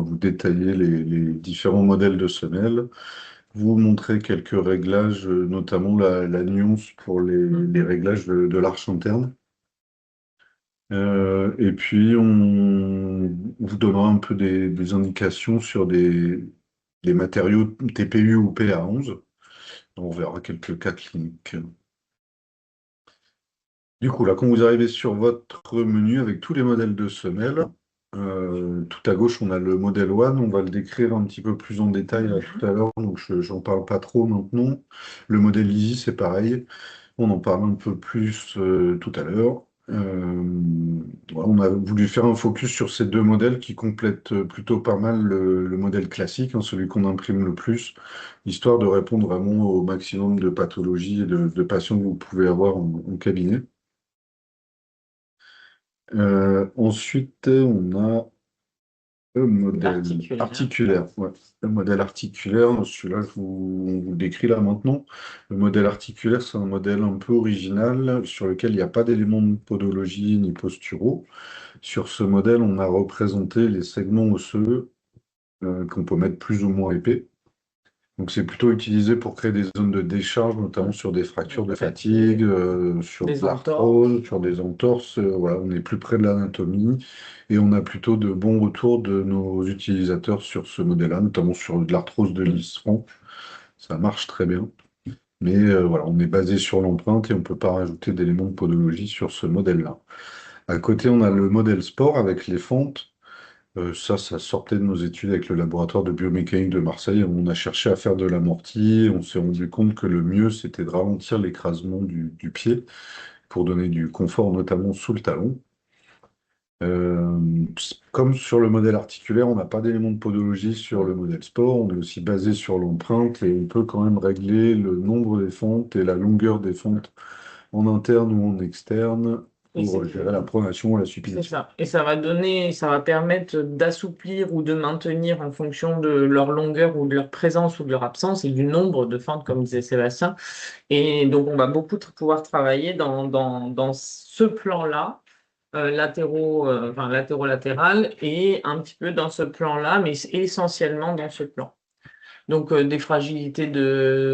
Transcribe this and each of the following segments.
vous détailler les différents modèles de semelles, vous montrer quelques réglages, notamment la nuance pour les réglages de l'arche interne. Et puis, on vous donnera un peu des indications sur des matériaux TPU ou PA11. On verra quelques cas cliniques. Du coup, là, quand vous arrivez sur votre menu avec tous les modèles de semelles, tout à gauche, on a le modèle One. On va le décrire un petit peu plus en détail là, tout à l'heure, donc j'en parle pas trop maintenant. Le modèle Easy, c'est pareil. On en parle un peu plus tout à l'heure. Voilà, on a voulu faire un focus sur ces deux modèles qui complètent plutôt pas mal le modèle classique, hein, celui qu'on imprime le plus, histoire de répondre vraiment au maximum de pathologies et de patients que vous pouvez avoir en cabinet. Ensuite, on a le modèle articulaire. Ouais. Le modèle articulaire, celui-là, on vous le décrit là maintenant. Le modèle articulaire, c'est un modèle un peu original sur lequel il n'y a pas d'éléments de podologie ni posturaux. Sur ce modèle, on a représenté les segments osseux qu'on peut mettre plus ou moins épais. Donc c'est plutôt utilisé pour créer des zones de décharge, notamment sur des fractures de fatigue, sur de Des l'arthrose, entorses. sur des entorses. Voilà, on est plus près de l'anatomie et on a plutôt de bons retours de nos utilisateurs sur ce modèle-là, notamment sur de l'arthrose de l'ischion. Ça marche très bien. Mais voilà, on est basé sur l'empreinte et on ne peut pas rajouter d'éléments de podologie sur ce modèle-là. À côté, on a le modèle sport avec les fentes. Ça sortait de nos études avec le laboratoire de biomécanique de Marseille. On a cherché à faire de l'amorti. On s'est rendu compte que le mieux, c'était de ralentir l'écrasement du pied pour donner du confort, notamment sous le talon. Comme sur le modèle articulaire, on n'a pas d'éléments de podologie sur le modèle sport. On est aussi basé sur l'empreinte et on peut quand même régler le nombre des fentes et la longueur des fentes en interne ou en externe Et pour c'est gérer la pronation et la c'est supination. ça. Et ça va permettre d'assouplir ou de maintenir en fonction de leur longueur ou de leur présence ou de leur absence et du nombre de fentes, comme disait Sébastien. Et donc, on va beaucoup pouvoir travailler dans ce plan-là, latéraux-latéral, et un petit peu dans ce plan-là, mais essentiellement dans ce plan. Donc, des fragilités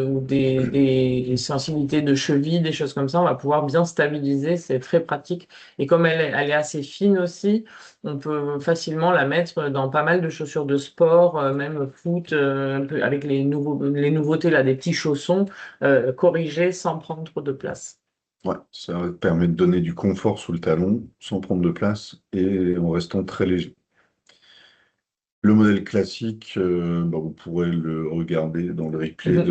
ou des sensibilités de cheville, des choses comme ça, on va pouvoir bien stabiliser, c'est très pratique. Et comme elle est assez fine aussi, on peut facilement la mettre dans pas mal de chaussures de sport, même foot, un peu avec les nouveautés là, des petits chaussons, corrigés sans prendre trop de place. Ouais, ça permet de donner du confort sous le talon sans prendre de place et en restant très léger. Le modèle classique, bah, vous pourrez le regarder dans le replay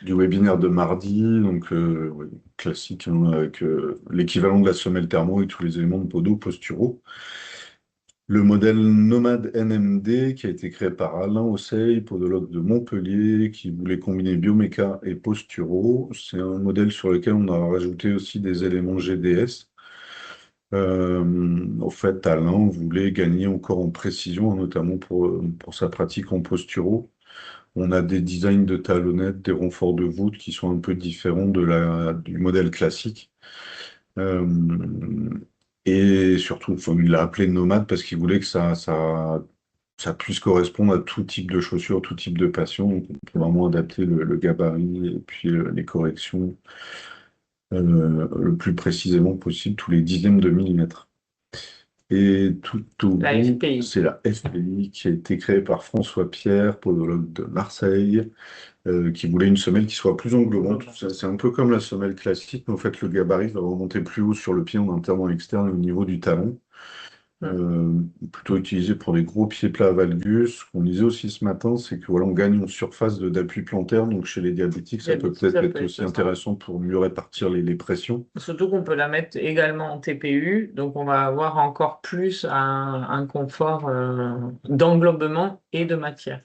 du webinaire de mardi. Donc, ouais, classique, hein, avec l'équivalent de la semelle thermo et tous les éléments de podo posturaux. Le modèle Nomade NMD qui a été créé par Alain Osseil, podologue de Montpellier, qui voulait combiner bioméca et posturaux. C'est un modèle sur lequel on a rajouté aussi des éléments GDS. Au fait, Alain voulait gagner encore en précision, hein, notamment pour sa pratique en posturaux. On a des designs de talonnettes, des renforts de voûte qui sont un peu différents du modèle classique. Euh, et surtout, enfin, il l'a appelé nomade parce qu'il voulait que ça puisse correspondre à tout type de chaussures, tout type de patient. Donc, on peut vraiment adapter le gabarit et puis les corrections le plus précisément possible, tous les dixièmes de millimètre. Et tout au La bout, FPI. c'est la FPI qui a été créée par François Pierre, podologue de Marseille, qui voulait une semelle qui soit plus englobante. C'est un peu comme la semelle classique, mais en fait, le gabarit va remonter plus haut sur le pied en interne, en externe, au niveau du talon. Hmm. Plutôt utilisé pour des gros pieds plats valgus. Ce qu'on disait aussi ce matin, c'est que voilà, on gagne en surface d'appui plantaire. Donc chez les diabétiques, ça peut Diabétique, peut-être ça peut être aussi être ça. intéressant pour mieux répartir les pressions. Surtout qu'on peut la mettre également en TPU, donc on va avoir encore plus un confort d'englobement et de matière.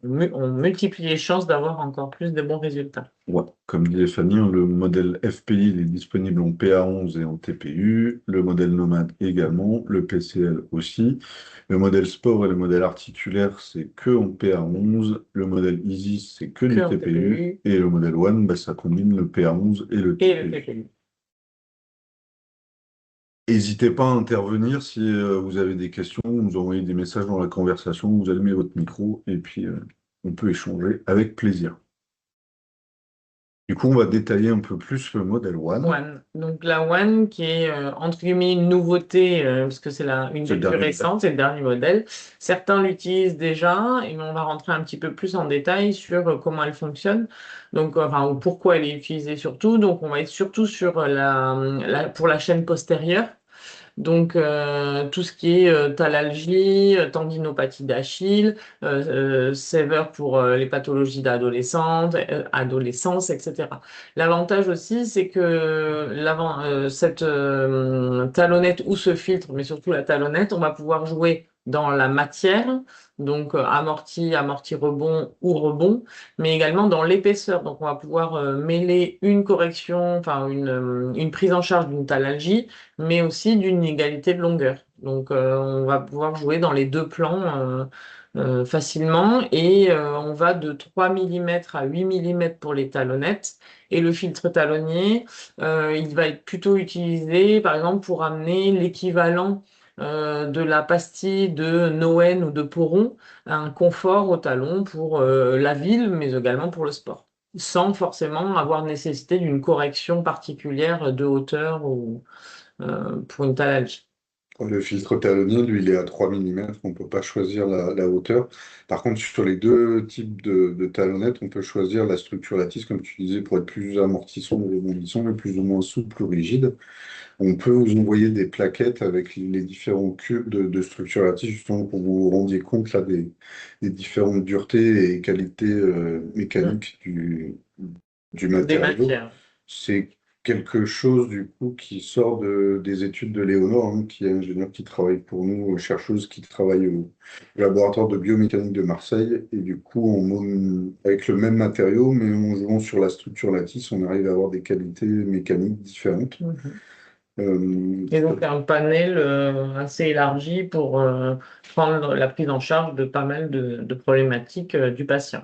On multiplie les chances d'avoir encore plus de bons résultats. Ouais. Comme disait Fanny, hein, le modèle FPI il est disponible en PA11 et en TPU, le modèle Nomade également, le PCL aussi. Le modèle Sport et le modèle articulaire, c'est que en PA11. Le modèle Easy, c'est que Que du en TPU. TPU Et le modèle One, bah, ça combine le PA11 et le et le TPU. TPU. N'hésitez pas à intervenir si vous avez des questions, nous envoyer des messages dans la conversation, vous allumez votre micro et puis on peut échanger avec plaisir. Du coup, on va détailler un peu plus le modèle One. One. Donc la One qui est entre guillemets une nouveauté parce que c'est une C'est des le plus dernier modèle. récentes, c'est le dernier modèle. Certains l'utilisent déjà et on va rentrer un petit peu plus en détail sur comment elle fonctionne. Donc enfin ou pourquoi elle est utilisée surtout. Donc on va être surtout sur pour la chaîne postérieure. Donc, tout ce qui est thalalgie, tendinopathie d'Achille, sévère pour les pathologies adolescence, etc. L'avantage aussi, c'est que cette talonnette ou ce filtre, mais surtout la talonnette, on va pouvoir jouer dans la matière, donc amorti rebond ou rebond, mais également dans l'épaisseur. Donc, on va pouvoir mêler une correction, enfin une prise en charge d'une thalalgie mais aussi d'une égalité de longueur. Donc, on va pouvoir jouer dans les deux plans facilement et on va de 3 millimètres à 8 millimètres pour les talonnettes. Et le filtre talonnier, il va être plutôt utilisé, par exemple, pour amener l'équivalent de la pastille de Noën ou de Poron, un confort au talon pour la ville, mais également pour le sport, sans forcément avoir nécessité d'une correction particulière de hauteur ou pour une thalalgie. Le filtre talonnier, lui, il est à 3 millimètres. On ne peut pas choisir la hauteur. Par contre, sur les deux types de talonnettes, on peut choisir la structure lattice, comme tu disais, pour être plus amortissant ou rebondissant, et plus ou moins souple ou rigide. On peut vous envoyer des plaquettes avec les différents cubes de structure lattice, justement pour vous vous rendiez compte là, des différentes duretés et qualités Mm. mécaniques du Des matériau. matières. C'est quelque chose du coup qui sort des études de Léonore, hein, qui est ingénieure qui travaille pour nous, chercheuse qui travaille au laboratoire de biomécanique de Marseille. Et du coup, avec le même matériau, mais en jouant sur la structure lattice, on arrive à avoir des qualités mécaniques différentes. Mhm. Euh, Et donc un panel assez élargi pour prendre la prise en charge de pas mal de problématiques du patient.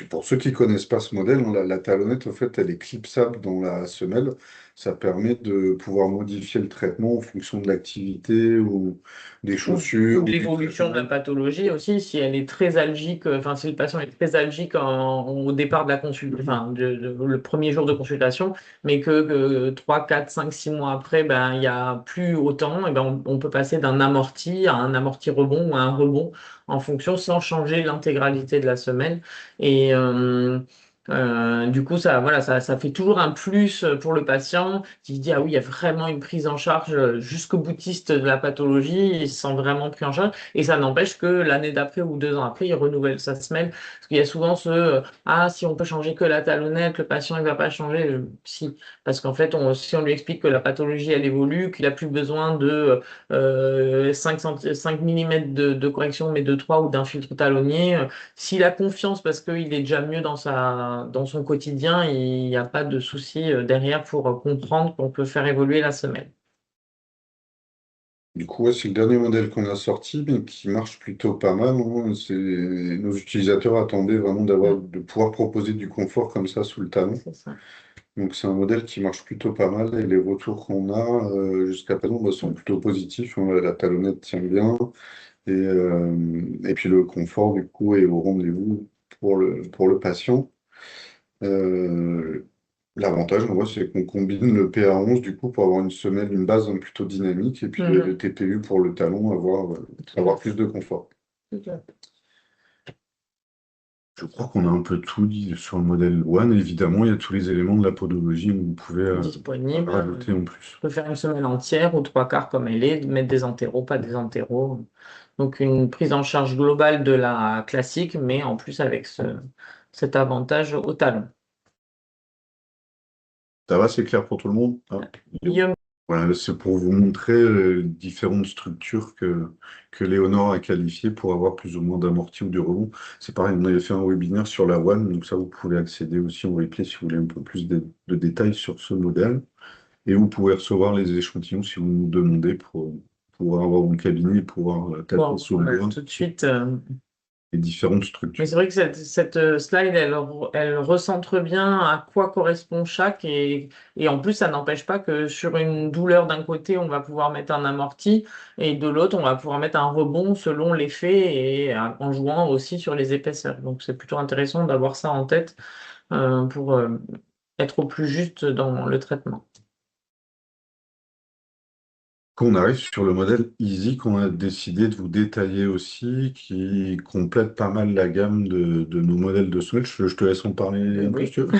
Pour ceux qui connaissent pas ce modèle, hein, la talonnette, en fait, elle est clipsable dans la semelle. Ça permet de pouvoir modifier le traitement en fonction de l'activité ou des Ou chaussures de ou du l'évolution de la traitement. pathologie aussi, si elle est très algique, enfin si le patient est très algique au départ de la consultation, enfin le premier jour de consultation, mais que 3, 4, 5, 6 mois après, ben, il n'y a plus autant, et ben, on peut passer d'un amorti à un amorti rebond ou à un rebond en fonction sans changer l'intégralité de la semelle. Et du coup, voilà, ça fait toujours un plus pour le patient qui se dit, ah oui, il y a vraiment une prise en charge jusqu'au boutiste de la pathologie, il se sent vraiment pris en charge. Et ça n'empêche que l'année d'après ou 2 ans après, il renouvelle sa semelle. Parce qu'il y a souvent ah, si on peut changer que la talonnette, le patient, il va pas changer. Si, parce qu'en fait, si on lui explique que la pathologie, elle évolue, qu'il a plus besoin de 5 mm de correction, mais de 3 ou d'un filtre talonnier, s'il a confiance parce qu'il est déjà mieux dans son quotidien, il n'y a pas de souci derrière pour comprendre qu'on peut faire évoluer la semelle. Du coup, ouais, c'est le dernier modèle qu'on a sorti, mais qui marche plutôt pas mal, hein. Nos utilisateurs attendaient vraiment Mm, de pouvoir proposer du confort comme ça sous le talon. c'est ça. Donc c'est un modèle qui marche plutôt pas mal et les retours qu'on a jusqu'à présent bah, sont Mm. plutôt positifs, hein. La talonnette tient bien et puis le confort du coup est au rendez-vous pour le patient. Euh, L'avantage, en vrai, c'est qu'on combine le PA11 du coup pour avoir une semelle, une base hein, plutôt dynamique et puis le Mhm. TPU pour le talon, avoir plus de confort. Je crois qu'on a un peu tout dit sur le modèle One. Évidemment, il y a tous les éléments de la podologie que vous pouvez Disponible. rajouter en plus. On peut faire une semelle entière ou trois quarts comme elle est, mettre des entéros, pas des entéros. Donc une prise en charge globale de la classique, mais en plus avec cet avantage au talon. Ça va, c'est clair pour tout le monde? Ah. Guillaume, Voilà, c'est pour vous montrer les différentes structures que Léonore a qualifiées pour avoir plus ou moins d'amorti ou de rebond. C'est pareil, on avait fait un webinaire sur la One, donc ça, vous pouvez accéder aussi au replay si vous voulez un peu plus de détails sur ce modèle. Et vous pouvez recevoir les échantillons si vous nous demandez pour pouvoir avoir mon cabinet et pouvoir taper bon, sur le voilà, doigt. tout de suite. les différentes Mais structures. c'est vrai que cette slide, elle recentre bien à quoi correspond chaque et en plus, ça n'empêche pas que sur une douleur d'un côté, on va pouvoir mettre un amorti et de l'autre, on va pouvoir mettre un rebond selon l'effet et en jouant aussi sur les épaisseurs. Donc, c'est plutôt intéressant d'avoir ça en tête pour être au plus juste dans le traitement. Quand on arrive sur le modèle Easy qu'on a décidé de vous détailler aussi, qui complète pas mal la gamme de nos modèles de semelles, je te laisse en parler un peu si Oui. tu veux.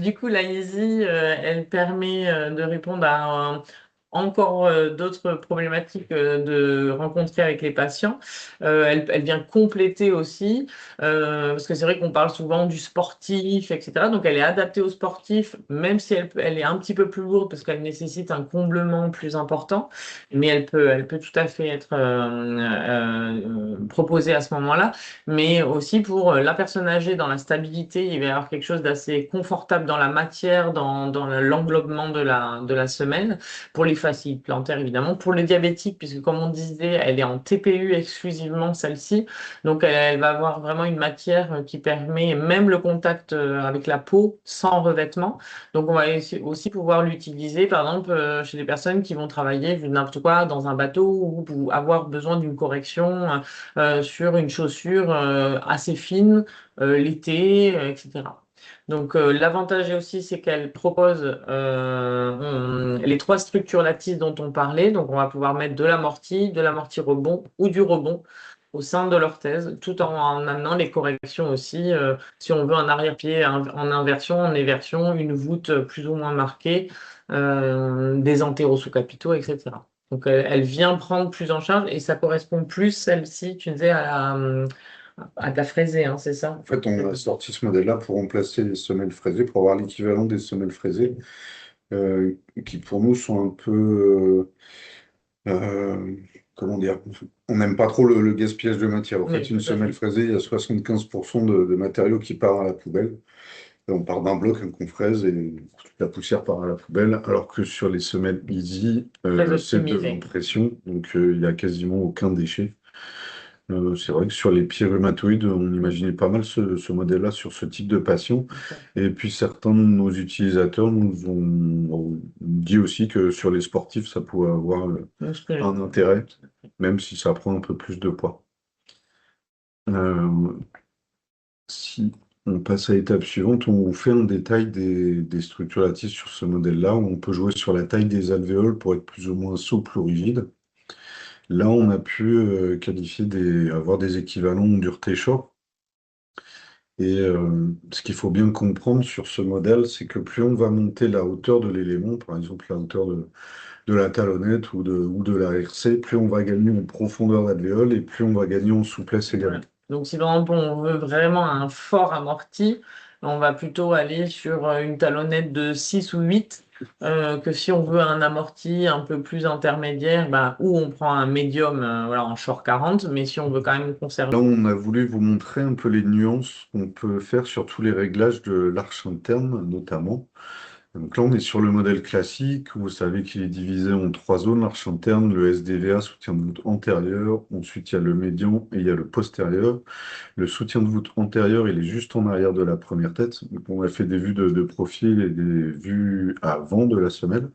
Du coup, la Easy, elle permet de répondre à encore d'autres problématiques de rencontrer avec les patients. Elle vient compléter aussi, parce que c'est vrai qu'on parle souvent du sportif, etc. Donc, elle est adaptée aux sportifs, même si elle est un petit peu plus lourde parce qu'elle nécessite un comblement plus important, mais elle peut tout à fait être proposée à ce moment-là, mais aussi pour la personne âgée dans la stabilité, il va y avoir quelque chose d'assez confortable dans la matière, dans l'englobement de la semelle, pour les fasciites plantaires évidemment, pour les diabétiques, puisque comme on disait, elle est en TPU exclusivement celle-ci, donc elle va avoir vraiment une matière qui permet même le contact avec la peau sans revêtement, donc on va aussi pouvoir l'utiliser par exemple chez des personnes qui vont travailler n'importe quoi dans un bateau ou avoir besoin d'une correction sur une chaussure assez fine l'été, etc. Donc l'avantage aussi, c'est qu'elle propose les trois structures lattices dont on parlait. Donc on va pouvoir mettre de l'amorti rebond ou du rebond au sein de l'orthèse, tout en amenant les corrections aussi. Si on veut un arrière-pied en inversion, en éversion, une voûte plus ou moins marquée, des antéros sous-capitaux, etc. Donc elle vient prendre plus en charge et ça correspond plus, celle-ci, tu disais, à de la fraisée, hein, c'est ça? En fait, on a sorti ce modèle-là pour remplacer les semelles fraisées, pour avoir l'équivalent des semelles fraisées, qui pour nous sont un peu, comment dire, on n'aime pas trop le gaspillage de matière. En fait, Oui, une tout à semelle fait. fraisée, il y a 75% de matériaux qui part à la poubelle. Et on part d'un bloc qu'on fraise et toute la poussière part à la poubelle, alors que sur les semelles Easy, Très c'est de optimisé. l'impression, donc il n'y a quasiment aucun déchet. C'est vrai que sur les pieds rhumatoïdes, on imaginait pas mal ce modèle-là sur ce type de patient. Et puis certains de nos utilisateurs nous ont dit aussi que sur les sportifs, ça pouvait avoir Donc, un intérêt, même si ça prend un peu plus de poids. Euh, Si on passe à l'étape suivante, on fait un détail des structures lattices sur ce modèle-là, où on peut jouer sur la taille des alvéoles pour être plus ou moins souple ou rigide. Là, on a pu qualifier avoir des équivalents en dureté short. Et ce qu'il faut bien comprendre sur ce modèle, c'est que plus on va monter la hauteur de l'élément, par exemple la hauteur de la talonnette ou de la RC, plus on va gagner en profondeur d'alvéole et plus on va gagner en souplesse voilà. également. Donc, si par exemple on veut vraiment un fort amorti, on va plutôt aller sur une talonnette de 6 ou 8 que si on veut un amorti un peu plus intermédiaire, bah, ou on prend un médium voilà, en short 40, mais si on veut quand même conserver. Là, on a voulu vous montrer un peu les nuances qu'on peut faire sur tous les réglages de l'arche interne, notamment. Donc là, on est sur le modèle classique. Vous savez qu'il est divisé en trois zones, l'arche interne, le SDVA, soutien de voûte antérieur. Ensuite, il y a le médian et il y a le postérieur. Le soutien de voûte antérieur, il est juste en arrière de la première tête. Donc, on a fait des vues de profil et des vues avant de la semelle.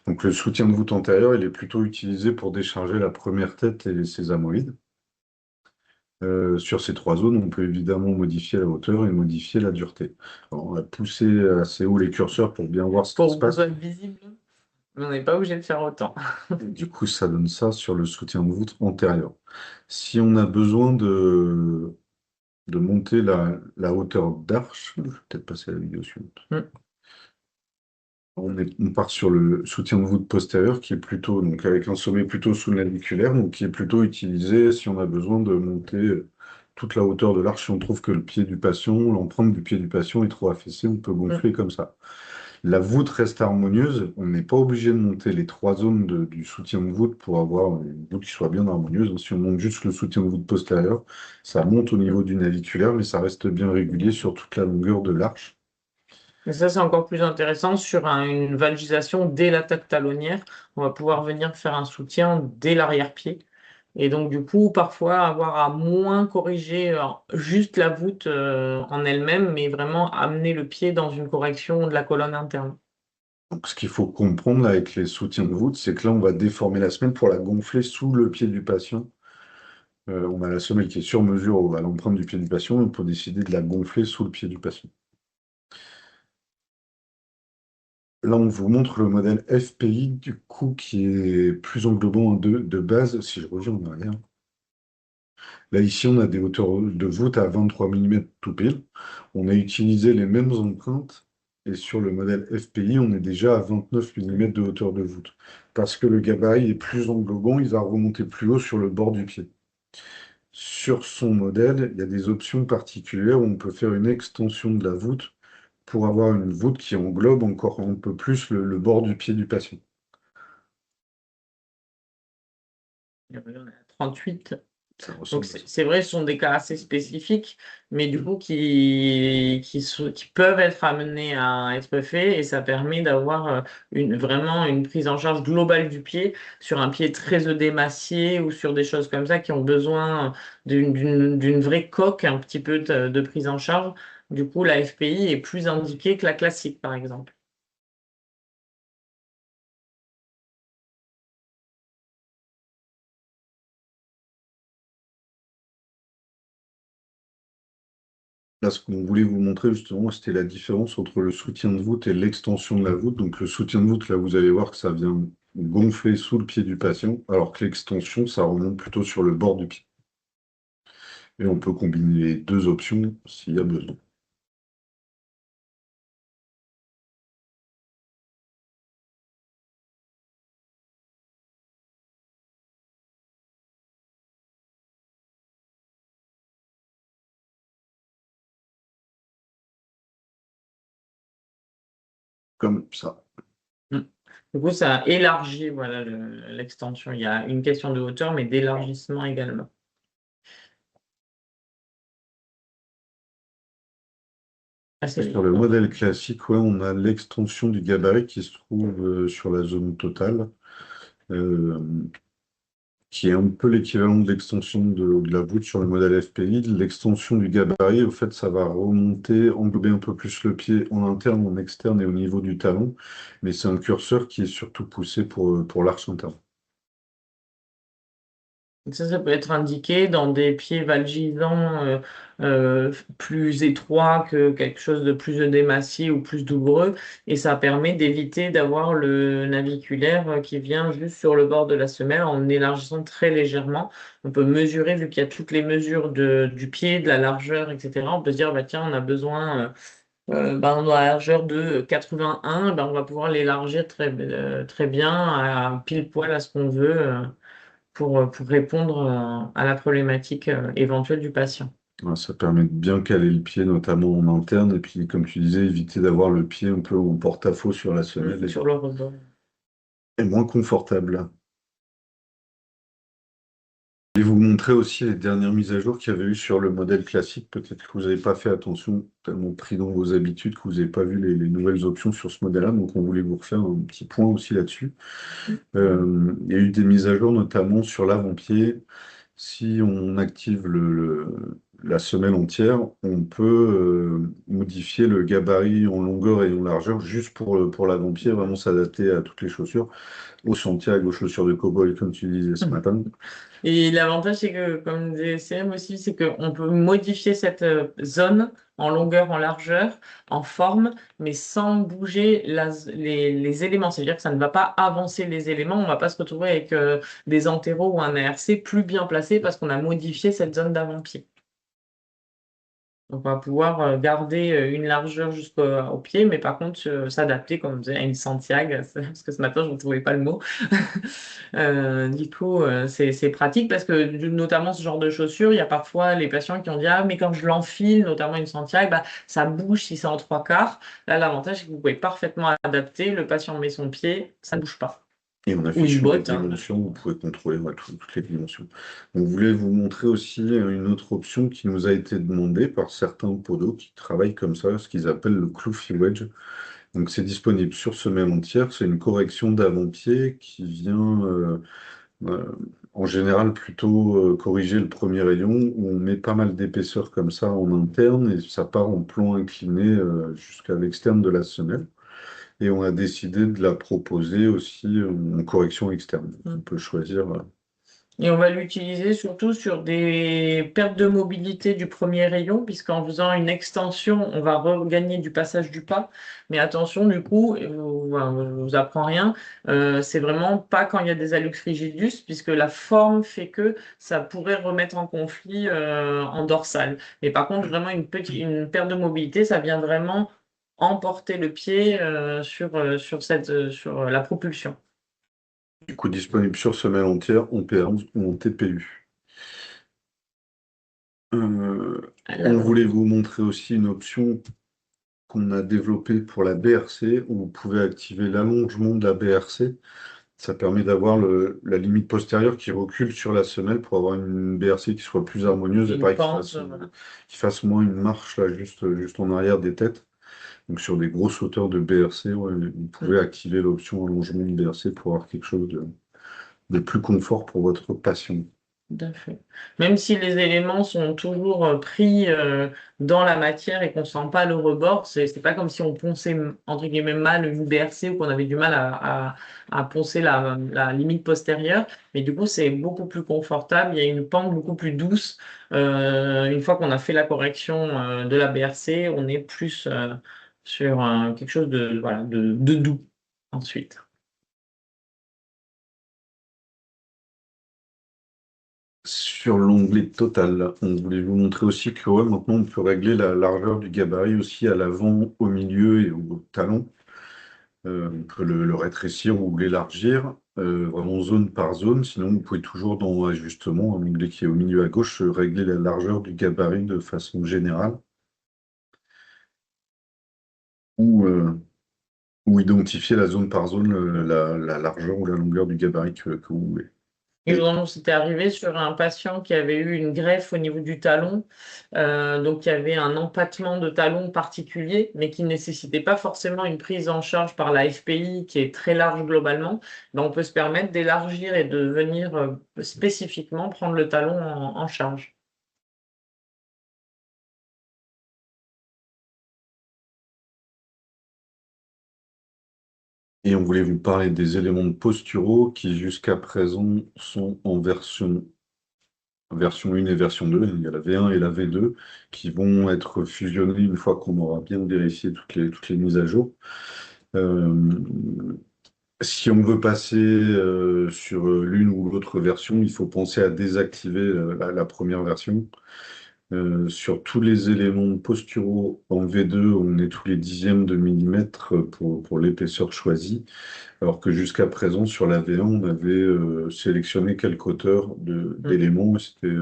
Donc, le soutien de voûte antérieur, il est plutôt utilisé pour décharger la première tête et ses amoïdes. Sur ces trois zones, on peut évidemment modifier la hauteur et modifier la dureté. Alors, on va pousser assez haut les curseurs pour bien voir ce qui se Pour que vous passe. soyez visible, mais on n'est pas obligé de faire autant. Et du coup, ça donne ça sur le soutien de voûte antérieur. Si on a besoin de monter la hauteur d'arche, je vais peut-être passer à la vidéo suivante. Mm. On part sur le soutien de voûte postérieur qui est plutôt, donc avec un sommet plutôt sous-naviculaire, donc qui est plutôt utilisé si on a besoin de monter toute la hauteur de l'arche. Si on trouve que le pied du patient, l'empreinte du pied du patient est trop affaissée, on peut Mm. gonfler comme ça. La voûte reste harmonieuse. On n'est pas obligé de monter les trois zones du soutien de voûte pour avoir une voûte qui soit bien harmonieuse. Si on monte juste le soutien de voûte postérieur, ça monte au niveau du naviculaire, mais ça reste bien régulier sur toute la longueur de l'arche. Mais ça, c'est encore plus intéressant sur une valgisation dès l'attaque talonnière. On va pouvoir venir faire un soutien dès l'arrière-pied. Et donc, du coup, parfois avoir à moins corriger juste la voûte en elle-même, mais vraiment amener le pied dans une correction de la colonne interne. Donc, ce qu'il faut comprendre là, avec les soutiens de voûte, c'est que là, on va déformer la semelle pour la gonfler sous le pied du patient. On a la semelle qui est sur mesure à l'empreinte du pied du patient, on peut décider de la gonfler sous le pied du patient. Là, on vous montre le modèle FPI, du coup, qui est plus englobant de base, si je reviens en arrière. Là, ici, on a des hauteurs de voûte à 23 mm tout pile. On a utilisé les mêmes empreintes, et sur le modèle FPI, on est déjà à 29 mm de hauteur de voûte. Parce que le gabarit est plus englobant, il va remonter plus haut sur le bord du pied. Sur son modèle, il y a des options particulières où on peut faire une extension de la voûte pour avoir une voûte qui englobe encore un peu plus le bord du pied du patient. Et on est à 38. Ça Donc ressemble à ça. c'est vrai, ce sont des cas assez spécifiques, mais du coup qui peuvent être amenés à être faits et ça permet d'avoir vraiment une prise en charge globale du pied sur un pied très œdémacié ou sur des choses comme ça qui ont besoin d'une vraie coque, un petit peu de prise en charge. Du coup, la FPI est plus indiquée que la classique, par exemple. Là, ce qu'on voulait vous montrer justement, c'était la différence entre le soutien de voûte et l'extension de la voûte. Donc le soutien de voûte, là, vous allez voir que ça vient gonfler sous le pied du patient, alors que l'extension, ça remonte plutôt sur le bord du pied. Et on peut combiner les deux options s'il y a besoin. Comme ça. Mm. Du coup, ça élargit voilà, l'extension. Il y a une question de hauteur, mais d'élargissement également. Ah, Sur le modèle classique, ouais, on a l'extension du gabarit qui se trouve sur la zone totale, euh, qui est un peu l'équivalent de l'extension de la voûte sur le modèle FPI. L'extension du gabarit, au fait, ça va remonter, englober un peu plus le pied en interne, en externe et au niveau du talon, mais c'est un curseur qui est surtout poussé pour l'arche interne. Ça peut être indiqué dans des pieds valgisants plus étroits que quelque chose de plus œdémacié ou plus douloureux. Et ça permet d'éviter d'avoir le naviculaire qui vient juste sur le bord de la semelle en élargissant très légèrement. On peut mesurer, vu qu'il y a toutes les mesures du pied, de la largeur, etc. On peut se dire, bah, tiens, on a besoin dans la largeur de 81, ben, on va pouvoir l'élargir très bien, à pile poil à ce qu'on veut. Pour répondre à la problématique éventuelle du patient. Ouais, ça permet de bien caler le pied, notamment en interne, et puis, comme tu disais, éviter d'avoir le pied un peu en porte-à-faux sur la semelle Sur le rebord. et moins confortable. Je vais vous montrer aussi les dernières mises à jour qu'il y avait eu sur le modèle classique. Peut-être que vous n'avez pas fait attention, tellement pris dans vos habitudes, que vous n'avez pas vu les nouvelles options sur ce modèle-là. Donc, on voulait vous refaire un petit point aussi là-dessus. Il y a eu des mises à jour, notamment sur l'avant-pied. Si on active la semelle entière, on peut modifier le gabarit en longueur et en largeur juste pour l'avant-pied, vraiment s'adapter à toutes les chaussures, au Santiago, aux chaussures de cow-boy, comme tu disais ce matin. Et l'avantage, c'est que, comme disait CM aussi, c'est qu'on peut modifier cette zone en longueur, en largeur, en forme, mais sans bouger les éléments. C'est-à-dire que ça ne va pas avancer les éléments. On ne va pas se retrouver avec des antéros ou un ARC plus bien placés parce qu'on a modifié cette zone d'avant-pied. Donc, on va pouvoir garder une largeur jusqu'au pied, mais par contre s'adapter, comme on disait, à une Santiago, parce que ce matin, je ne trouvais pas le mot. Du coup, c'est pratique parce que notamment ce genre de chaussures, il y a parfois les patients qui ont dit, ah, mais quand je l'enfile, notamment une Santiago, bah, ça bouge si c'est en trois quarts. Là, l'avantage, c'est que vous pouvez parfaitement adapter. Le patient met son pied, ça ne bouge pas. Et en Ou une affichant les botte, hein. dimensions, vous pouvez contrôler toutes les dimensions. On voulait vous montrer aussi une autre option qui nous a été demandée par certains podos qui travaillent comme ça, ce qu'ils appellent le Kloofy Wedge. Donc c'est disponible sur semelle entière, c'est une correction d'avant-pied qui vient en général plutôt corriger le premier rayon où on met pas mal d'épaisseur comme ça en interne et ça part en plomb incliné jusqu'à l'externe de la semelle. Et on a décidé de la proposer aussi en correction externe. On peut choisir. Et on va l'utiliser surtout sur des pertes de mobilité du premier rayon, puisqu'en faisant une extension, on va regagner du passage du pas. Mais attention, du coup, je vous apprends rien, c'est vraiment pas quand il y a des hallux rigidus, puisque la forme fait que ça pourrait remettre en conflit en dorsale. Mais par contre, vraiment une perte de mobilité, ça vient vraiment emporter le pied sur la propulsion. Du coup, disponible sur semelle entière, en P11 ou en TPU. On voulait vous montrer aussi une option qu'on a développée pour la BRC, où vous pouvez activer l'allongement de la BRC. Ça permet d'avoir la limite postérieure qui recule sur la semelle pour avoir une BRC qui soit plus harmonieuse et Une pareil, pente, qui fasse moins une marche là, juste en arrière des têtes. Donc sur des grosses hauteurs de BRC, ouais, vous pouvez activer l'option allongement de BRC pour avoir quelque chose de plus confort pour votre patient. tout à fait. Même si les éléments sont toujours pris dans la matière et qu'on sent pas le rebord, c'est pas comme si on ponçait entre guillemets mal une BRC ou qu'on avait du mal à poncer la limite postérieure. Mais du coup, c'est beaucoup plus confortable. Il y a une pente beaucoup plus douce. Une fois qu'on a fait la correction de la BRC, on est plus sur quelque chose de, voilà, de doux ensuite. Sur l'onglet total, on voulait vous montrer aussi que ouais, maintenant on peut régler la largeur du gabarit aussi à l'avant, au milieu et au talon. On peut le rétrécir ou l'élargir, vraiment zone par zone. Sinon, vous pouvez toujours dans ajustement, un onglet qui est au milieu à gauche, régler la largeur du gabarit de façon générale. Ou identifier la zone par zone, la largeur ou la longueur du gabarit que vous voulez. Et donc, c'était arrivé sur un patient qui avait eu une greffe au niveau du talon, donc il y avait un empattement de talon particulier, mais qui ne nécessitait pas forcément une prise en charge par la FPI qui est très large globalement. Ben, on peut se permettre d'élargir et de venir spécifiquement prendre le talon en charge. Et on voulait vous parler des éléments de posturaux qui jusqu'à présent sont en version 1 et version 2. Il y a la V1 et la V2 qui vont être fusionnés une fois qu'on aura bien vérifié toutes les mises à jour. Euh, Si on veut passer sur l'une ou l'autre version, il faut penser à désactiver la première version. Sur tous les éléments posturaux en V2, on est tous les dixièmes de millimètre pour l'épaisseur choisie, alors que jusqu'à présent, sur la V1, on avait sélectionné quelques hauteurs d'éléments. C'était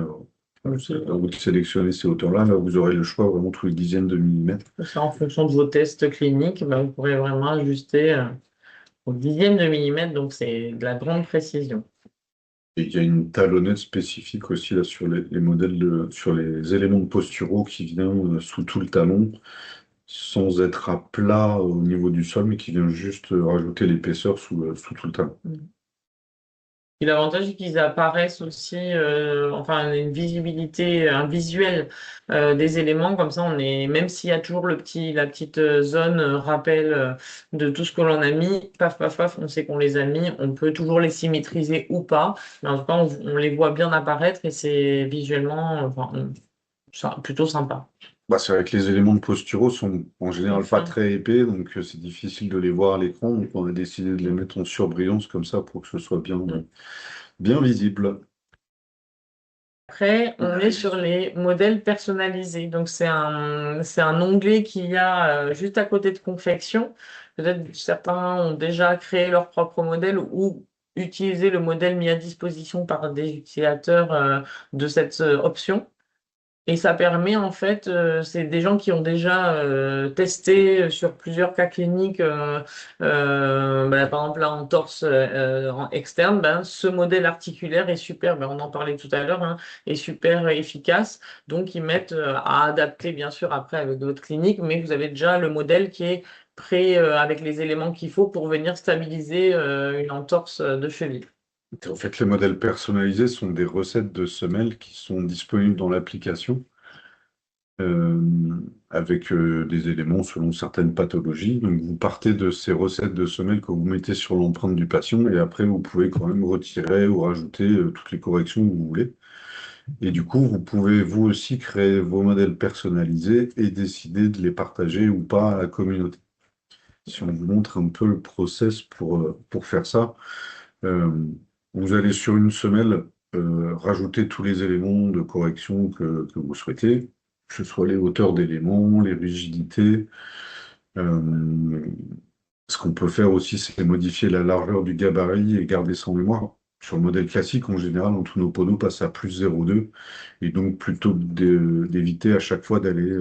à vous de sélectionner ces hauteurs-là. Là, vous aurez le choix vraiment tous les dixièmes de millimètre. Ça, en fonction de vos tests cliniques, ben, vous pourrez vraiment ajuster au dixième de millimètre, donc c'est de la grande précision. Et il y a une talonnette spécifique aussi là, sur les modèles sur les éléments de posturaux qui vient sous tout le talon, sans être à plat au niveau du sol, mais qui vient juste rajouter l'épaisseur sous tout le talon. Et l'avantage, c'est qu'ils apparaissent aussi, enfin, une visibilité, un visuel des éléments, comme ça, on est, même s'il y a toujours la petite zone rappel de tout ce que l'on a mis, paf, paf, paf, on sait qu'on les a mis, on peut toujours les symétriser ou pas, mais en tout cas, on les voit bien apparaître et c'est visuellement, enfin, plutôt sympa. Bah, c'est vrai que les éléments de posturaux sont en général pas Enfin, très épais, donc c'est difficile de les voir à l'écran. Donc on a décidé de les mettre en surbrillance comme ça pour que ce soit bien visible. après, on est sur les modèles personnalisés. Donc, c'est un onglet qu'il y a juste à côté de confection. Peut-être certains ont déjà créé leur propre modèle ou utilisé le modèle mis à disposition par des utilisateurs de cette option. Et ça permet en fait, c'est des gens qui ont déjà testé sur plusieurs cas cliniques, bah, par exemple là en torse en externe, ben, ce modèle articulaire est super, ben, on en parlait tout à l'heure, hein, est super efficace. Donc ils mettent à adapter bien sûr après avec d'autres cliniques, mais vous avez déjà le modèle qui est prêt avec les éléments qu'il faut pour venir stabiliser une entorse de cheville. En fait, les modèles personnalisés sont des recettes de semelles qui sont disponibles dans l'application euh, avec des éléments selon certaines pathologies. Donc, vous partez de ces recettes de semelles que vous mettez sur l'empreinte du patient et après, vous pouvez quand même retirer ou rajouter toutes les corrections que vous voulez. Et du coup, vous pouvez vous aussi créer vos modèles personnalisés et décider de les partager ou pas à la communauté. Si on vous montre un peu le process pour faire ça, euh, vous allez sur une semelle rajouter tous les éléments de correction que vous souhaitez, que ce soit les hauteurs d'éléments, les rigidités. Euh, Ce qu'on peut faire aussi, c'est modifier la largeur du gabarit et garder ça en mémoire. Sur le modèle classique, en général, on tous nos poneaux passent à plus 0,2 et donc plutôt que d'éviter à chaque fois d'aller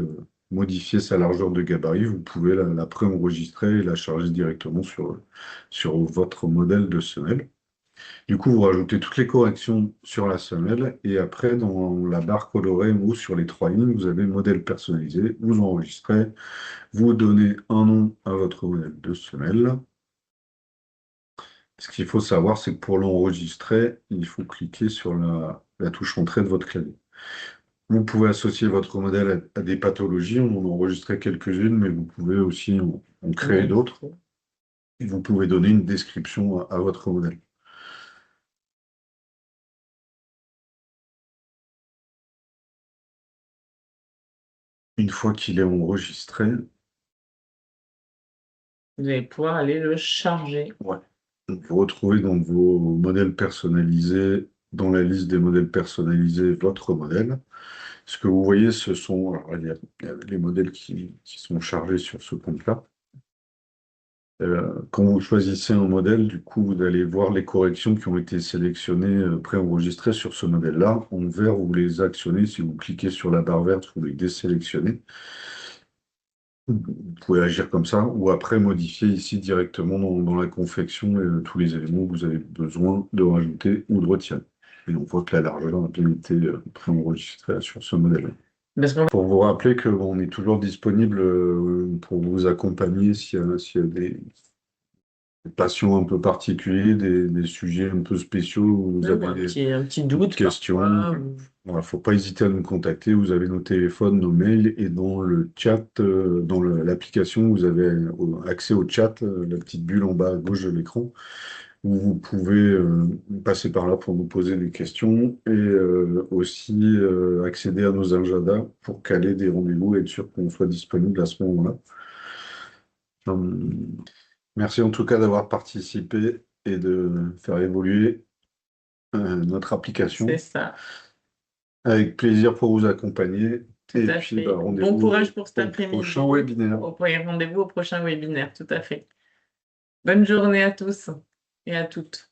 modifier sa largeur de gabarit, vous pouvez la pré-enregistrer et la charger directement sur votre modèle de semelle. Du coup, vous rajoutez toutes les corrections sur la semelle et après, dans la barre colorée ou sur les trois lignes, vous avez modèle personnalisé, vous enregistrez, vous donnez un nom à votre modèle de semelle. Ce qu'il faut savoir, c'est que pour l'enregistrer, il faut cliquer sur la touche entrée de votre clavier. Vous pouvez associer votre modèle à des pathologies, on en a enregistré quelques-unes, mais vous pouvez aussi en créer d'autres. Et vous pouvez donner une description à votre modèle. Une fois qu'il est enregistré, Vous allez pouvoir aller le charger. ouais. Donc, vous retrouvez dans vos modèles personnalisés, dans la liste des modèles personnalisés, votre modèle. Ce que vous voyez, ce sont alors, il y a les modèles qui sont chargés sur ce compte-là. Quand vous choisissez un modèle, du coup, vous allez voir les corrections qui ont été sélectionnées, préenregistrées sur ce modèle-là. En vert, vous les actionnez. Si vous cliquez sur la barre verte, vous les désélectionnez. Vous pouvez agir comme ça, ou après modifier ici directement dans la confection tous les éléments que vous avez besoin de rajouter ou de retirer. Et on voit que la largeur a bien été préenregistrée sur ce modèle. Parce que Pour vous rappeler qu'on est toujours disponible pour vous accompagner s'il y a des patients un peu particuliers, des sujets un peu spéciaux où vous avez un petit des doute questions. parfois. Il ne faut pas hésiter à nous contacter. Vous avez nos téléphones, nos mails et dans le chat, dans l'application, vous avez accès au chat, la petite bulle en bas à gauche de l'écran, où vous pouvez passer par là pour nous poser des questions et aussi accéder à nos agendas pour caler des rendez-vous et être sûr qu'on soit disponible à ce moment-là. Merci en tout cas d'avoir participé et de faire évoluer notre application. C'est ça, Avec plaisir pour vous accompagner. tout Et à puis, fait. Bon rendez-vous courage pour cet au après-midi. prochain webinaire. Rendez-vous au prochain webinaire, tout à fait. Bonne journée à tous et à toutes.